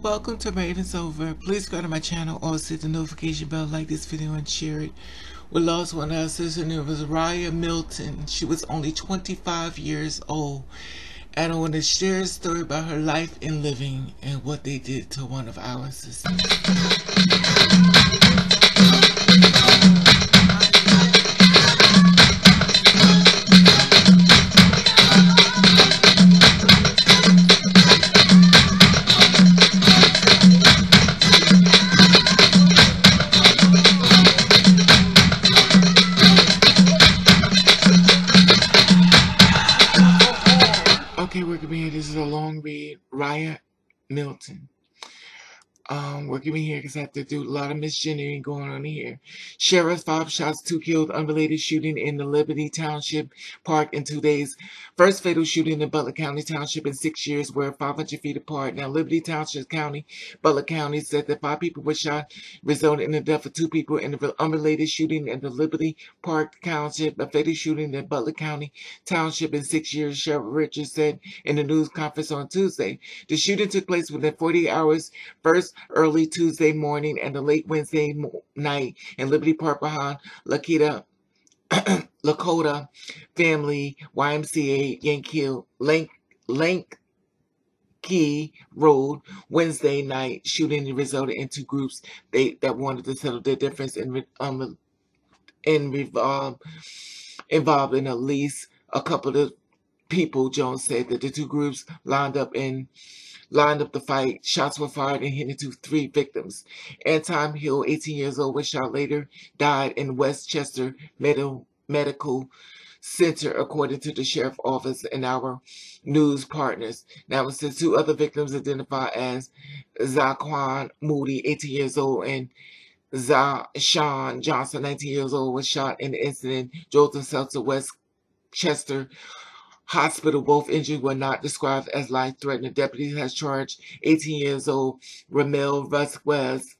Welcome to Ravens Over. Please go to my channel or hit the notification bell, like this video, and share it. We lost one of our sisters. Her name was Riah Milton. She was only 25 years old. And I want to share a story about her life and living and what they did to one of our sisters. Okay, we're gonna be here. This is a long read. Riah Milton. We're gonna be here because I have to do a lot of misgendering going on here. Sheriff, 5 shots, 2 killed, unrelated shooting in the Liberty Township Park in 2 days. First fatal shooting in Butler County Township in 6 years. We're 500 feet apart. Now, Liberty Township County, Butler County said that 5 people were shot, resulting in the death of 2 people in the unrelated shooting in the Liberty Park Township. A fatal shooting in Butler County Township in 6 years, Sheriff Richards said in the news conference on Tuesday. The shooting took place within 48 hours. First, early Tuesday morning and the late Wednesday night in Liberty Park behind Lakota Family YMCA Yankee Road. Wednesday night shooting resulted in 2 groups that wanted to settle their difference involved in at least a couple of people. Jones said that the 2 groups lined up the fight. Shots were fired and hit into 3 victims. Anton Hill, 18 years old, was shot later, died in Westchester Medical Center, according to the sheriff's office and our news partners. Now, it says 2 other victims identified as Zaquan Moody, 18 years old, and Sean Johnson, 19 years old, was shot in the incident, drove themselves to Westchester Hospital. Both injuries were not described as life-threatening. The deputy has charged 18 years old Ramel Vasquez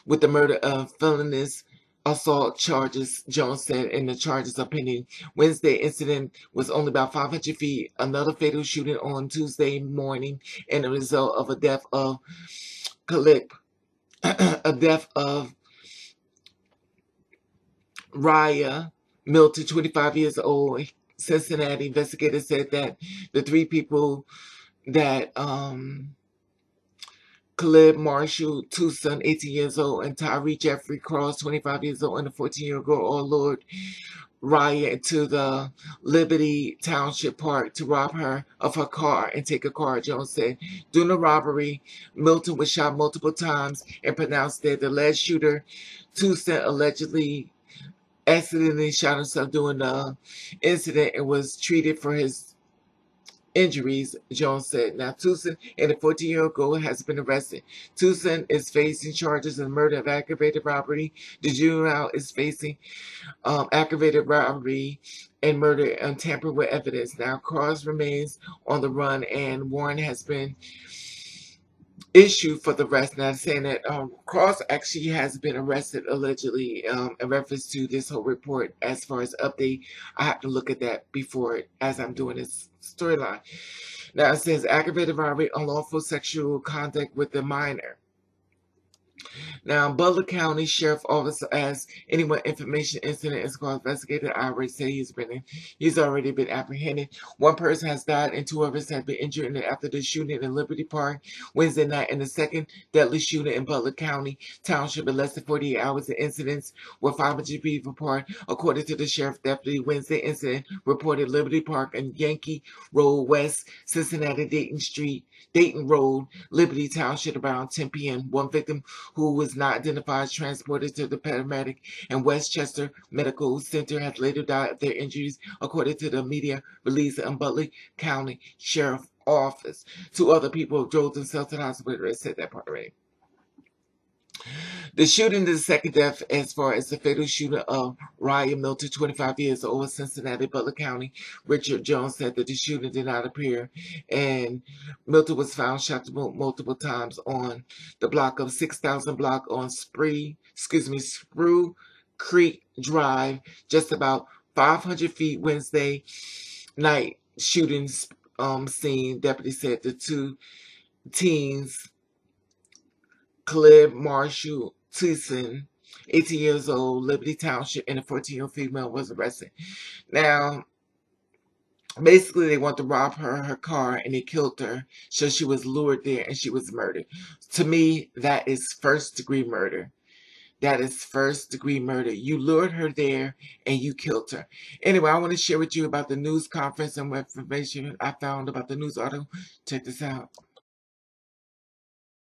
with the murder of felonious assault charges, Jones said, and the charges are pending. Wednesday incident was only about 500 feet. Another fatal shooting on Tuesday morning, and the result of a death of Riah Milton, 25 years old. Cincinnati investigators said that the 3 people that Caleb Marshall Tucson, 18 years old, and Tyree Jeffrey Cross, 25 years old, and a 14-year-old girl all lured Riah into the Liberty Township Park to rob her of her car and take a car, Jones said. During the robbery, Milton was shot multiple times and pronounced dead. The alleged shooter, Tucson, allegedly accidentally shot himself during the incident and was treated for his injuries, Jones said. Now, Tucson and the 14-year-old girl has been arrested. Tucson is facing charges of murder of aggravated robbery. The juvenile is facing aggravated robbery and murder and tampering with evidence. Now, Cross remains on the run, and warrant has been issue for the arrest. Now, saying that Cross actually has been arrested allegedly in reference to this whole report. As far as update, I have to look at that before as I'm doing this storyline. Now, it says aggravated robbery, unlawful sexual contact with a minor. Now, Butler County Sheriff Office as anyone information incident is called investigated. I already said he's already been apprehended. 1 person has died and 2 others have been injured after the shooting in Liberty Park Wednesday night, and the second deadly shooting in Butler County Township in less than 48 hours. The incidents were 500 feet apart, according to the sheriff deputy. Wednesday incident reported Liberty Park and Yankee Road West, Cincinnati, Dayton Road, Liberty Township around 10 p.m. 1 victim who was not identified transported to the paramedic and Westchester Medical Center has later died of their injuries, according to the media release in Butler County Sheriff Office. 2 other people drove themselves to the hospital. I said that part already. The shooting is the second death as far as the fatal shooting of Riah Milton, 25 years old, Cincinnati, Butler County. Richard Jones said that the shooting did not appear, and Milton was found shot multiple times on the block of 6,000 block on Spruce Creek Drive, just about 500 feet. Wednesday night shooting scene. Deputy said the 2 teens, Caleb Marshall Tucson, 18 years old, Liberty Township, and a 14-year-old female was arrested. Now, basically, they want to rob her car, and they killed her. So she was lured there, and she was murdered. To me, that is first-degree murder. That is first-degree murder. You lured her there, and you killed her. Anyway, I want to share with you about the news conference and what information I found about the news article. Check this out.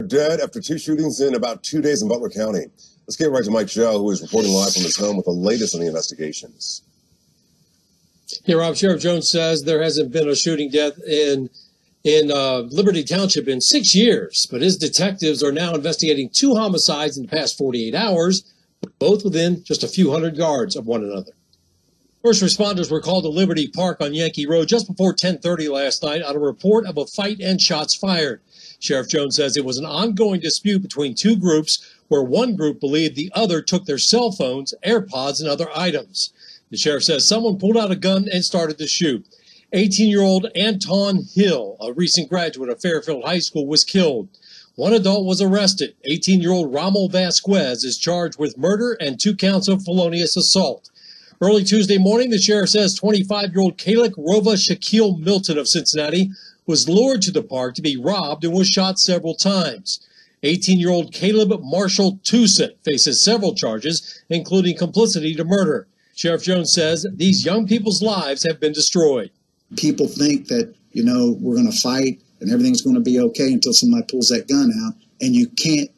Dead after 2 shootings in about 2 days in Butler County. Let's get right to Mike Joe, who is reporting live from his home with the latest on the investigations. Yeah, Rob, Sheriff Jones says there hasn't been a shooting death in Liberty Township in 6 years, but his detectives are now investigating 2 homicides in the past 48 hours, both within just a few hundred yards of one another. First responders were called to Liberty Park on Yankee Road just before 10:30 last night on a report of a fight and shots fired. Sheriff Jones says it was an ongoing dispute between 2 groups where one group believed the other took their cell phones, AirPods, and other items. The sheriff says someone pulled out a gun and started to shoot. 18-year-old Anton Hill, a recent graduate of Fairfield High School, was killed. 1 adult was arrested. 18-year-old Rommel Vasquez is charged with murder and 2 counts of felonious assault. Early Tuesday morning, the sheriff says 25-year-old Kalik Rova Shaquille Milton of Cincinnati was lured to the park to be robbed and was shot several times. 18-year-old Caleb Marshall Tucson faces several charges, including complicity to murder. Sheriff Jones says these young people's lives have been destroyed. People think that, we're going to fight and everything's going to be okay until somebody pulls that gun out, and you can't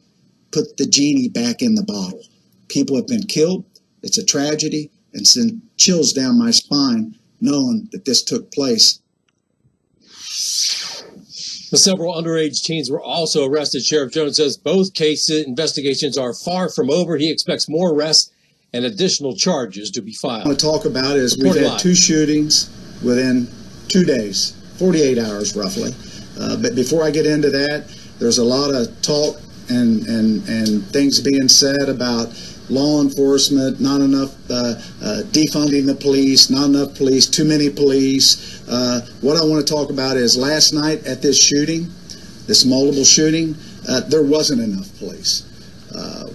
put the genie back in the bottle. People have been killed. It's a tragedy, and sent chills down my spine knowing that this took place. Several underage teens were also arrested. Sheriff Jones says both case investigations are far from over. He expects more arrests and additional charges to be filed. What I want to talk about is we've had 2 shootings within 2 days, 48 hours roughly. But before I get into that, there's a lot of talk and things being said about law enforcement, not enough defunding the police, not enough police, too many police. What I want to talk about is last night at this shooting, this multiple shooting, there wasn't enough police.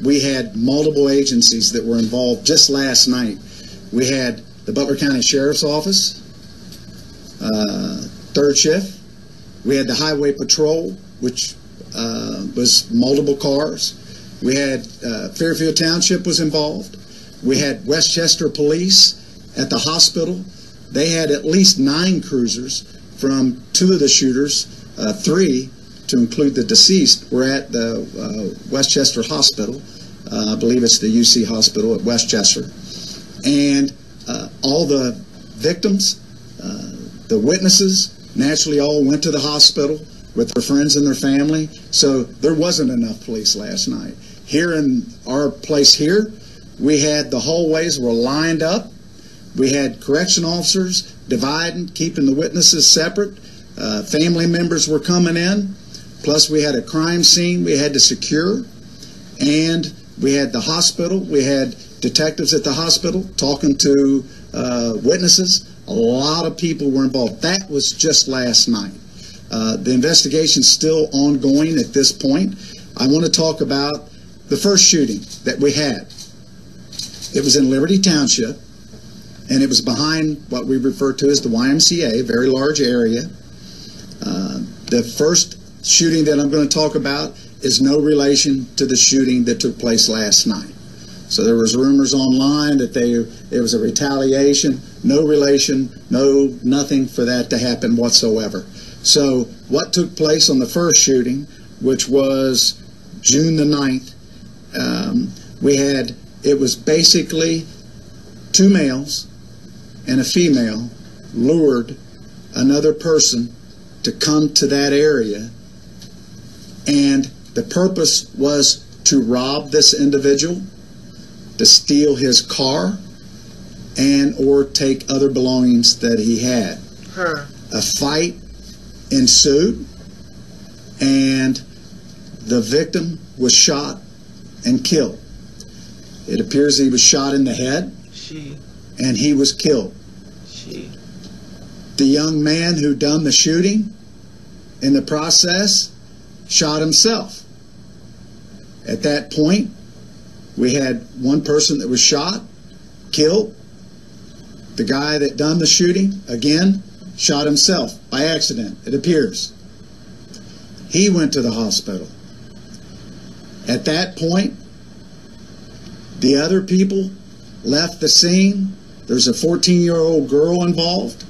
We had multiple agencies that were involved just last night. We had the Butler County Sheriff's Office, 3rd shift. We had the Highway Patrol, which was multiple cars. We had Fairfield Township was involved. We had Westchester Police at the hospital. They had at least 9 cruisers from 2 of the shooters, 3 to include the deceased, were at the Westchester Hospital. I believe it's the UC Hospital at Westchester. And all the victims, the witnesses, naturally all went to the hospital with their friends and their family. So there wasn't enough police last night. Here in our place here, we had the hallways were lined up. We had correction officers dividing, keeping the witnesses separate. Family members were coming in. Plus we had a crime scene we had to secure. And we had the hospital. We had detectives at the hospital talking to witnesses. A lot of people were involved. That was just last night. The investigation's still ongoing at this point. I want to talk about the first shooting that we had. It was in Liberty Township, and it was behind what we refer to as the YMCA, a very large area. The first shooting that I'm going to talk about is no relation to the shooting that took place last night. So there was rumors online that it was a retaliation. No relation, nothing for that to happen whatsoever. So what took place on the first shooting, which was June the 9th, it was basically 2 males and a female lured another person to come to that area, and the purpose was to rob this individual, to steal his car, and or take other belongings that he had. A fight ensued, and the victim was shot and killed. It appears he was shot in the head, and he was killed. The young man who done the shooting, in the process, shot himself. At that point, we had one person that was shot, killed. The guy that done the shooting, again, shot himself by accident, it appears. He went to the hospital. At that point, the other people left the scene. There's a 14-year-old girl involved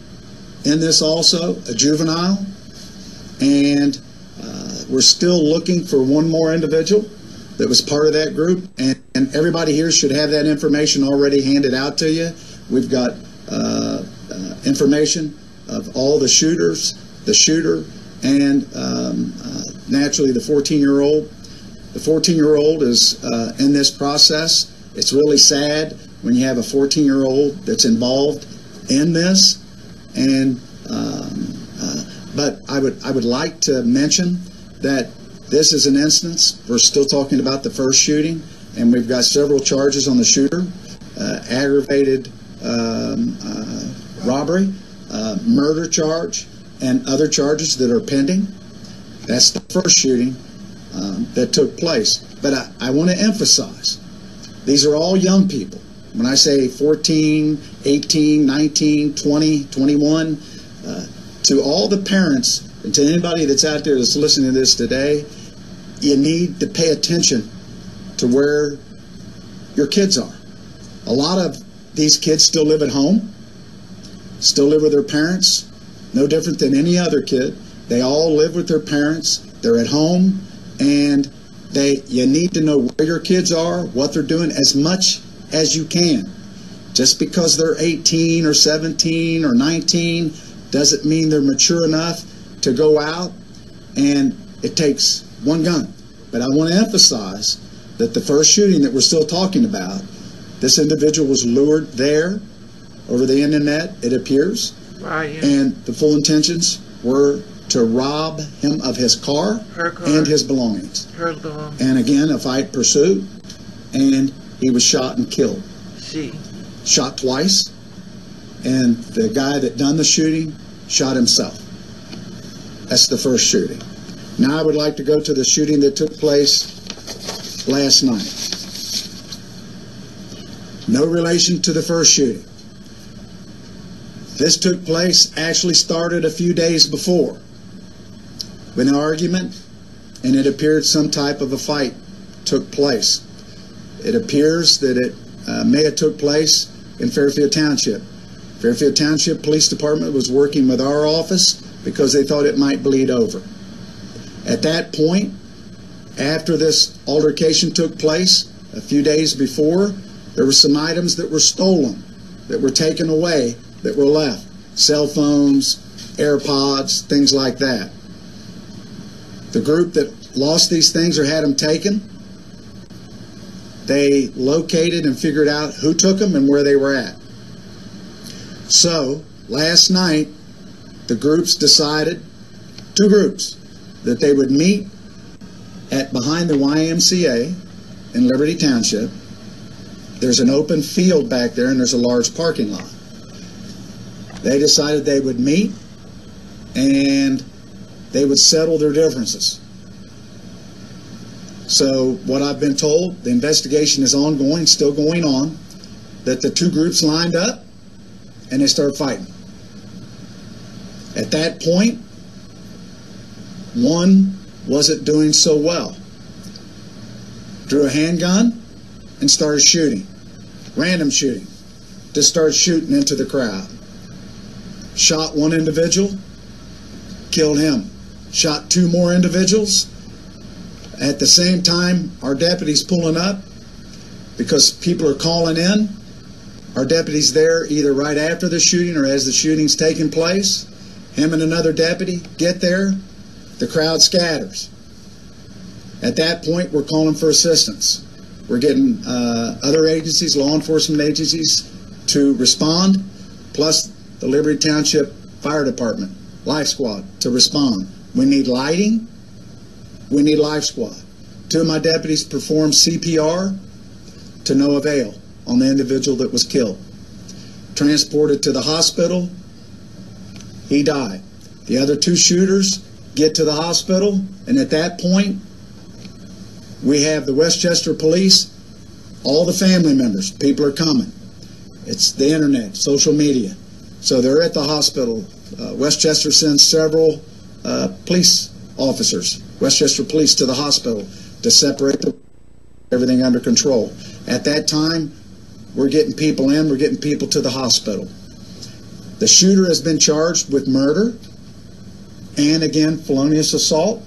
in this also, a juvenile. And we're still looking for one more individual that was part of that group. And everybody here should have that information already handed out to you. We've got information of all the shooters, the shooter, and naturally the 14-year-old. The 14-year-old is in this process. It's really sad when you have a 14-year-old that's involved in this. And but I would like to mention that this is an instance. We're still talking about the first shooting, and we've got several charges on the shooter: aggravated robbery, murder charge, and other charges that are pending. That's the first shooting that took place. But I want to emphasize, these are all young people. When I say 14, 18, 19, 20, 21, to all the parents and to anybody that's out there that's listening to this today, you need to pay attention to where your kids are. A lot of these kids still live at home, still live with their parents, no different than any other kid. They all live with their parents. They're at home, and you need to know where your kids are, what they're doing, as much as you can. Just because they're 18 or 17 or 19 doesn't mean they're mature enough to go out, and it takes one gun. But I want to emphasize that the first shooting that we're still talking about, this individual was lured there over the internet, it appears, and the full intentions were to rob him of his car, and his belongings. And again, a fight pursued, and he was shot and killed. Shot twice, and the guy that done the shooting shot himself. That's the first shooting. Now I would like to go to the shooting that took place last night. No relation to the first shooting. This took place, actually started a few days before, with an argument, and it appeared some type of a fight took place. It appears that it may have took place in Fairfield Township. Fairfield Township Police Department was working with our office because they thought it might bleed over. At that point, after this altercation took place, a few days before, there were some items that were stolen, that were taken away, that were left. Cell phones, AirPods, things like that. The group that lost these things or had them taken, they located and figured out who took them and where they were at. So, last night, the groups decided, two groups, that they would meet behind the YMCA in Liberty Township. There's an open field back there, and there's a large parking lot. They decided they would meet, and they would settle their differences. So what I've been told, the investigation is ongoing, still going on, that the two groups lined up and they started fighting. At that point, one wasn't doing so well. Drew a handgun and started shooting. Random shooting. Just started shooting into the crowd. Shot one individual, killed him. Shot two more individuals. At the same time, our deputies pulling up because people are calling in. Our deputies there either right after the shooting or as the shooting's taking place. Him and another deputy get there. The crowd scatters. At that point, we're calling for assistance. We're getting other agencies, law enforcement agencies, to respond, plus the Liberty Township Fire Department, Life Squad, to respond. We need lighting. We need Life Squad. Two of my deputies performed CPR to no avail on the individual that was killed. Transported to the hospital. He died. The other two shooters get to the hospital, and at that point, we have the Westchester Police, all the family members, people are coming. It's the internet, social media. So they're at the hospital. Westchester sends several police officers, Westchester Police, to the hospital to separate everything under control. At that time, we're getting people in, we're getting people to the hospital. The shooter has been charged with murder and, again, felonious assault.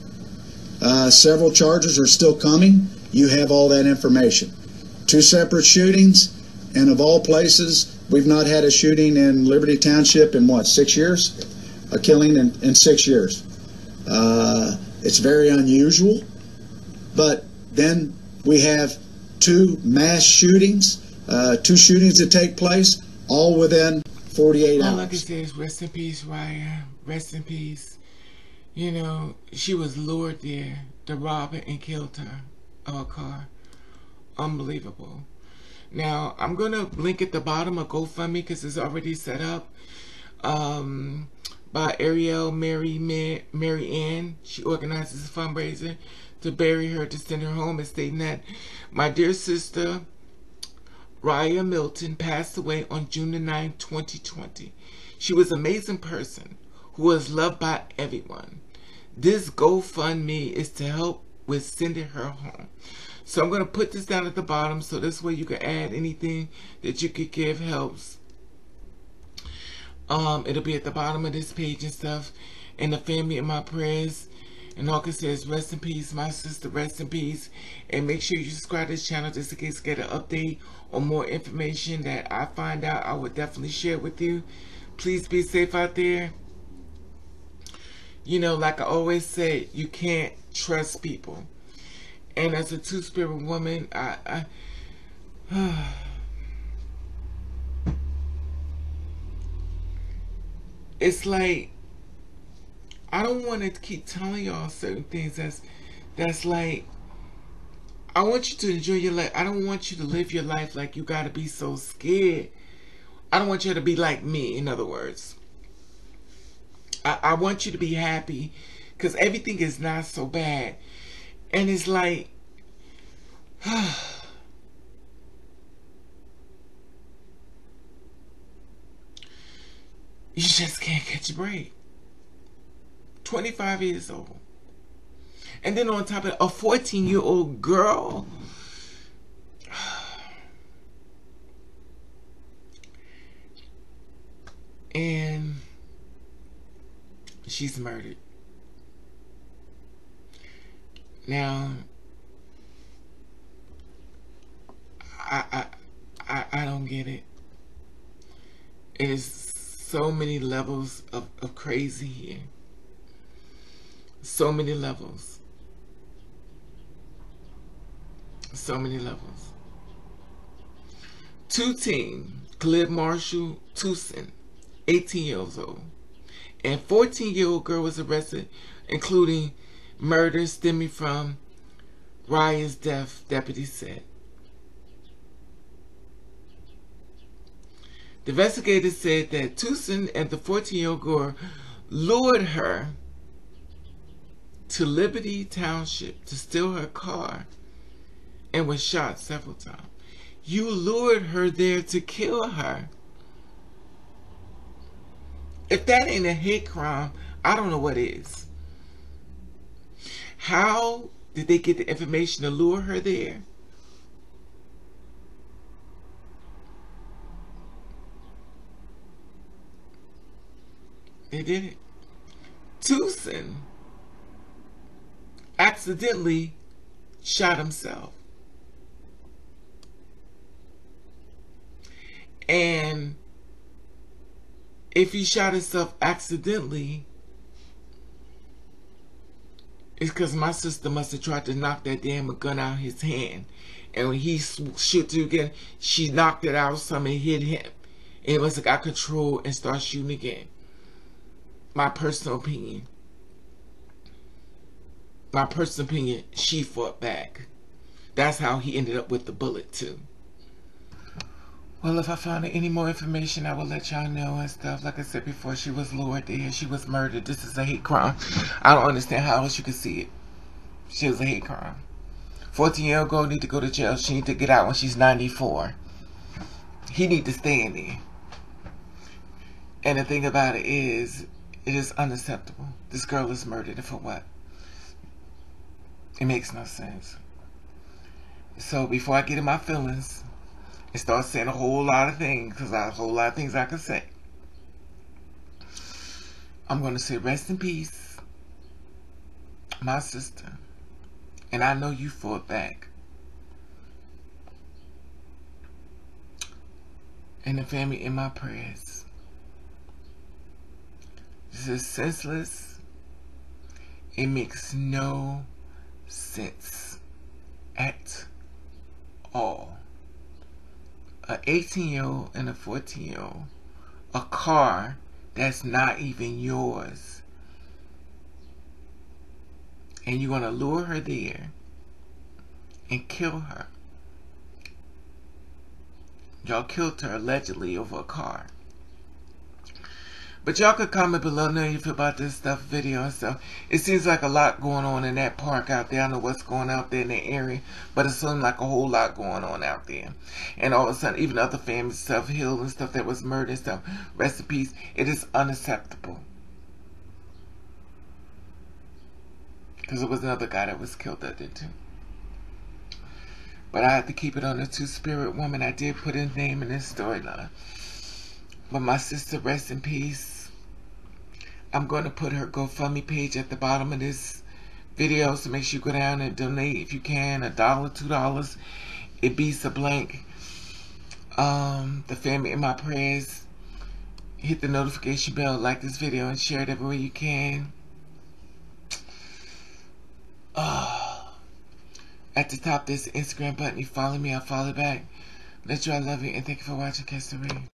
Several charges are still coming. You have all that information. 2 separate shootings, and of all places, we've not had a shooting in Liberty Township in, what, 6 years? A killing in 6 years. It's very unusual, but then we have 2 mass shootings, 2 shootings that take place, all within 48 hours. All I can say is rest in peace, Riah. Rest in peace. You know, she was lured there to rob her and killed her car. Unbelievable. Now, I'm going to link at the bottom a GoFundMe because it's already set up by Ariel Mary Ann. She organizes a fundraiser to bury her, to send her home, and stating that my dear sister, Riah Milton, passed away on June the 9th, 2020. She was an amazing person who was loved by everyone. This GoFundMe is to help with sending her home. So I'm going to put this down at the bottom so this way you can add anything that you could give helps. It'll be at the bottom of this page and stuff. And the family in my prayers. And all I can say is rest in peace, my sister, rest in peace. And make sure you subscribe to this channel just in case you get an update or more information that I find out. I would definitely share with you. Please be safe out there. You know, like I always say, you can't trust people. And as a two-spirit woman, it's like, I don't want to keep telling y'all certain things that's like, I want you to enjoy your life. I don't want you to live your life like you got to be so scared. I don't want you to be like me, in other words. I want you to be happy because everything is not so bad. And it's like, you just can't catch a break. 25 years old. And then on top of it, a 14-year-old girl. And she's murdered. Now, I don't get it. It is so many levels of crazy here. So many levels. So many levels. 2 teens, Cliff Marshall Tucson, 18 years old, and 14-year-old girl was arrested, including murder stemming from Riah's death, deputies said. The investigators said that Tucson and the 14-year-old girl lured her to Liberty Township to steal her car and was shot several times. You lured her there to kill her. If that ain't a hate crime, I don't know what is. How did they get the information to lure her there? They did it. Tucson accidentally shot himself. And if he shot himself accidentally, it's because my sister must have tried to knock that damn gun out of his hand. And when he shoot you again, she knocked it out, something hit him. And it must have got control and start shooting again. My personal opinion. My personal opinion, she fought back. That's how he ended up with the bullet too. Well, if I found any more information, I will let y'all know and stuff. Like I said before, she was lured there. She was murdered. This is a hate crime. I don't understand how else you could see it. She was a hate crime. 14-year-old girl need to go to jail. She need to get out when she's 94. He need to stay in there. And the thing about it is unacceptable. This girl is murdered, and for what? It makes no sense. So before I get in my feelings and start saying a whole lot of things, because I have a whole lot of things I can say, I'm going to say rest in peace, my sister. And I know you fought back. And the family in my prayers. This is senseless. It makes no sense at all. An 18-year-old and a 14-year-old. A car that's not even yours. And you're going to lure her there and kill her. Y'all killed her allegedly over a car. But y'all could comment below know how you feel about this stuff, video and stuff. It seems like a lot going on in that park out there. I don't know what's going out there in the area, but it seems like a whole lot going on out there. And all of a sudden, even other family stuff, Hill and stuff that was murdered and stuff, rest in peace. It is unacceptable. Because there was another guy that was killed that did too. But I had to keep it on the two-spirit woman. I did put his name in this storyline. But my sister, rest in peace. I'm going to put her GoFundMe page at the bottom of this video. So make sure you go down and donate if you can. $1, $2. It beats a blank. The family in my prayers. Hit the notification bell. Like this video and share it everywhere you can. At the top, there's the Instagram button. You follow me, I'll follow back. Let you, I love you, and thank you for watching. Catch the rain.